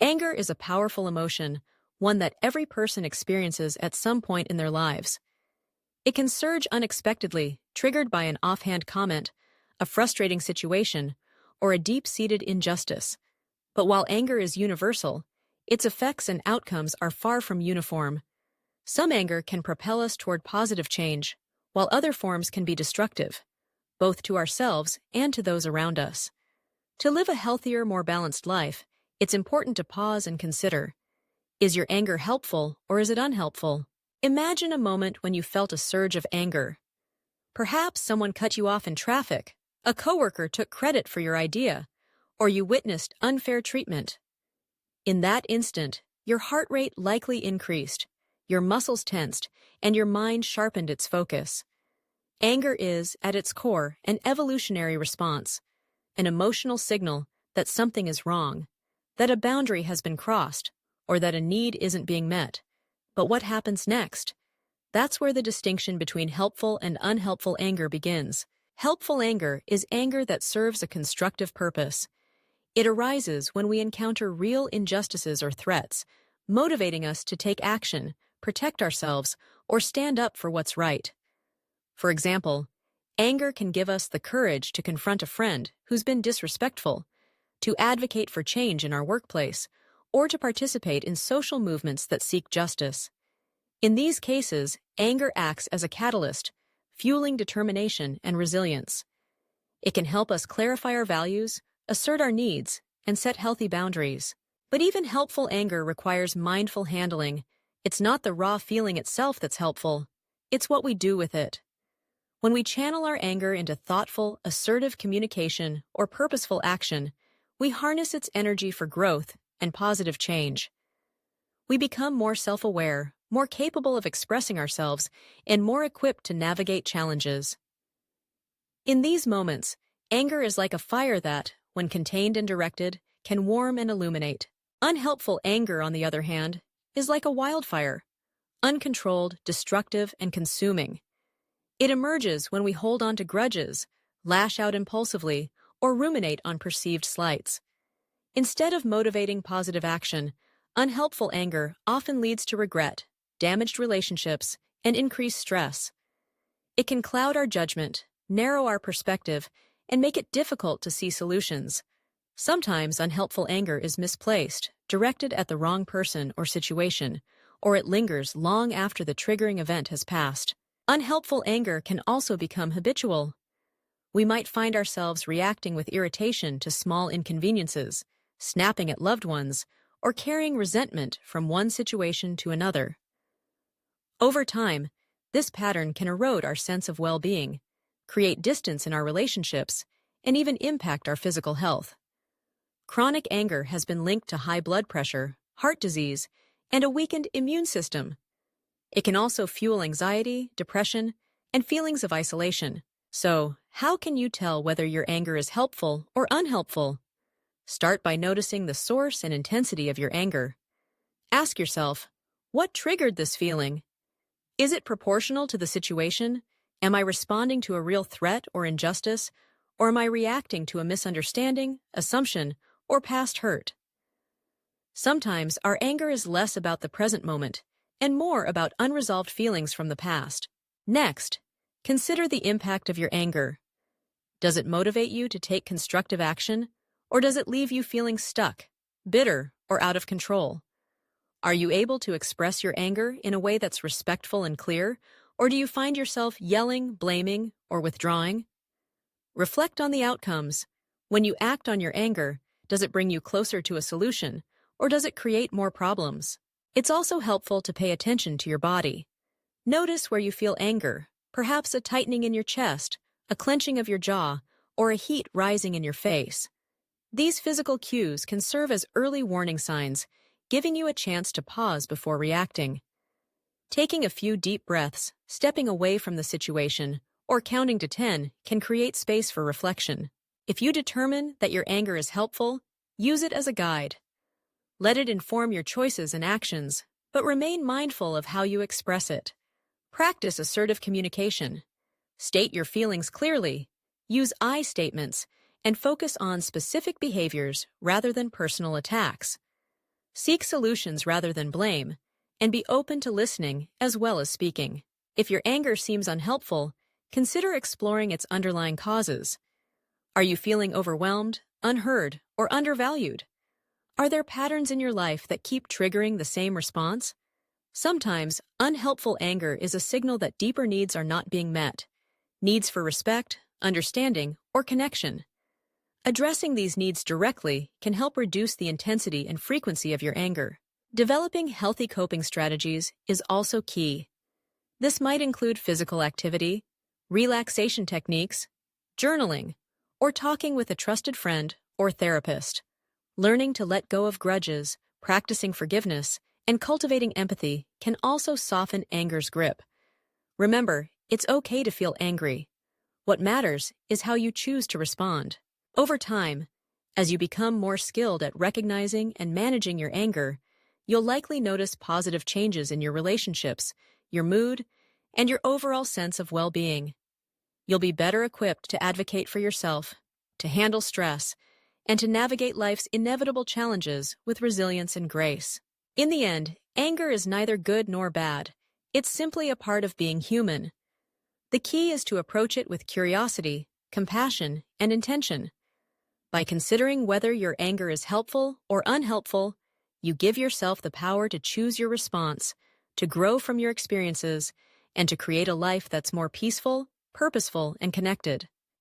Anger is a powerful emotion, one that every person experiences at some point in their lives. It can surge unexpectedly, triggered by an offhand comment, a frustrating situation, or a deep-seated injustice. But while anger is universal, its effects and outcomes are far from uniform. Some anger can propel us toward positive change, while other forms can be destructive, both to ourselves and to those around us. To live a healthier, more balanced life, it's important to pause and consider, is your anger helpful or is it unhelpful? Imagine a moment when you felt a surge of anger. Perhaps someone cut you off in traffic, a coworker took credit for your idea, or you witnessed unfair treatment. In that instant, your heart rate likely increased, your muscles tensed, and your mind sharpened its focus. Anger is, at its core, an evolutionary response, an emotional signal that something is wrong, that a boundary has been crossed, or that a need isn't being met. But what happens next? That's where the distinction between helpful and unhelpful anger begins. Helpful anger is anger that serves a constructive purpose. It arises when we encounter real injustices or threats, motivating us to take action, protect ourselves, or stand up for what's right. For example, anger can give us the courage to confront a friend who's been disrespectful, to advocate for change in our workplace, or to participate in social movements that seek justice. In these cases, anger acts as a catalyst, fueling determination and resilience. It can help us clarify our values, assert our needs, and set healthy boundaries. But even helpful anger requires mindful handling. It's not the raw feeling itself that's helpful, it's what we do with it. When we channel our anger into thoughtful, assertive communication or purposeful action, we harness its energy for growth and positive change. We become more self-aware, more capable of expressing ourselves, and more equipped to navigate challenges. In these moments, anger is like a fire that, when contained and directed, can warm and illuminate. Unhelpful anger, on the other hand, is like a wildfire, uncontrolled, destructive, and consuming. It emerges when we hold on to grudges, lash out impulsively, or ruminate on perceived slights. Instead of motivating positive action, unhelpful anger often leads to regret, damaged relationships, and increased stress. It can cloud our judgment, narrow our perspective, and make it difficult to see solutions. Sometimes unhelpful anger is misplaced, directed at the wrong person or situation, or it lingers long after the triggering event has passed. Unhelpful anger can also become habitual. We might find ourselves reacting with irritation to small inconveniences, snapping at loved ones, or carrying resentment from one situation to another. Over time, this pattern can erode our sense of well-being, create distance in our relationships, and even impact our physical health. Chronic anger has been linked to high blood pressure, heart disease, and a weakened immune system. It can also fuel anxiety, depression, and feelings of isolation. So, how can you tell whether your anger is helpful or unhelpful? Start by noticing the source and intensity of your anger. Ask yourself, what triggered this feeling? Is it proportional to the situation? Am I responding to a real threat or injustice? Or am I reacting to a misunderstanding, assumption, or past hurt? Sometimes our anger is less about the present moment and more about unresolved feelings from the past. Next, consider the impact of your anger. Does it motivate you to take constructive action, or does it leave you feeling stuck, bitter, or out of control? Are you able to express your anger in a way that's respectful and clear, or do you find yourself yelling, blaming, or withdrawing? Reflect on the outcomes. When you act on your anger, does it bring you closer to a solution, or does it create more problems? It's also helpful to pay attention to your body. Notice where you feel anger, perhaps a tightening in your chest, a clenching of your jaw, or a heat rising in your face. These physical cues can serve as early warning signs, giving you a chance to pause before reacting. Taking a few deep breaths, stepping away from the situation, or counting to 10 can create space for reflection. If you determine that your anger is helpful, use it as a guide. Let it inform your choices and actions, but remain mindful of how you express it. Practice assertive communication. State your feelings clearly. Use I statements and focus on specific behaviors rather than personal attacks. Seek solutions rather than blame, and be open to listening as well as speaking. If your anger seems unhelpful, consider exploring its underlying causes. Are you feeling overwhelmed, unheard, or undervalued? Are there patterns in your life that keep triggering the same response? Sometimes, unhelpful anger is a signal that deeper needs are not being met. Needs for respect, understanding, or connection. Addressing these needs directly can help reduce the intensity and frequency of your anger. Developing healthy coping strategies is also key. This might include physical activity, relaxation techniques, journaling, or talking with a trusted friend or therapist. Learning to let go of grudges, practicing forgiveness, and cultivating empathy can also soften anger's grip. Remember, it's okay to feel angry. What matters is how you choose to respond. Over time, as you become more skilled at recognizing and managing your anger, you'll likely notice positive changes in your relationships, your mood, and your overall sense of well-being. You'll be better equipped to advocate for yourself, to handle stress, and to navigate life's inevitable challenges with resilience and grace. In the end, anger is neither good nor bad. It's simply a part of being human. The key is to approach it with curiosity, compassion, and intention. By considering whether your anger is helpful or unhelpful, you give yourself the power to choose your response, to grow from your experiences, and to create a life that's more peaceful, purposeful, and connected.